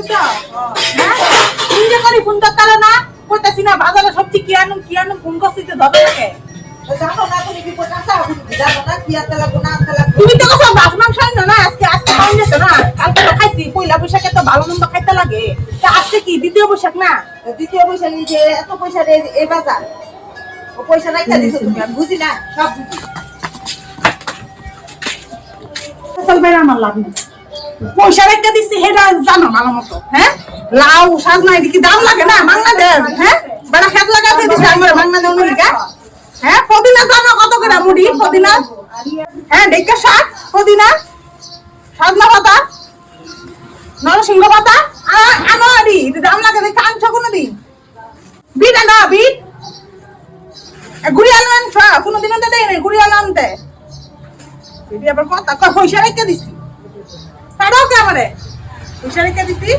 হ্যাঁ তুমি যে করি ফোন তো তারা না কইতাছি না বাজারে সবজি কি আনুম ফোন করছিতে ধরে রাখে জানো না তুমি কি করতে চাও জানো না কি আনতে লাগবো না আনতে লাগবো তুমি তো কথা মাছ মাংস আনো না আজকে পাই না তো না কালকে তো খাইছি পয়লা বৈশাখে তো ভালো মন্দ খাইতে লাগে তা আজকে কি দ্বিতীয় বৈশাখ না দ্বিতীয় পয়সা নিয়ে যে এত পয়সা দিয়ে এই বাজার ও পয়সা রাখতে দিছো তুমি আমি বুঝি না সব বুঝি চলবে আমার লাভ নেই পয়সা রেখে দিচ্ছি সেটা জানো ভালো মতো হ্যাঁ লাউ সাজনা এদিকে দাম লাগে না মাংনা দেন হ্যাঁ বেড়া খেত লাগাতে দিচ্ছে আমার মাংনা দেন লিগা হ্যাঁ পদিনা জানো কত করে মুড়ি পদিনা হ্যাঁ ডেকা শাক পদিনা সাজনা পাতা নরসিংহ পাতা আনোয়ারি দাম লাগে দেখে আনছো কোনোদিন বিট আনো বিট গুড়ি আলু আনছো কোনোদিন তো দেয় নাই গুড়ি আলু আনতে দিদি আবার কথা পয়সা রেখে দিছি ছাড়াও কে আমারে পয়সা রেখে দিছি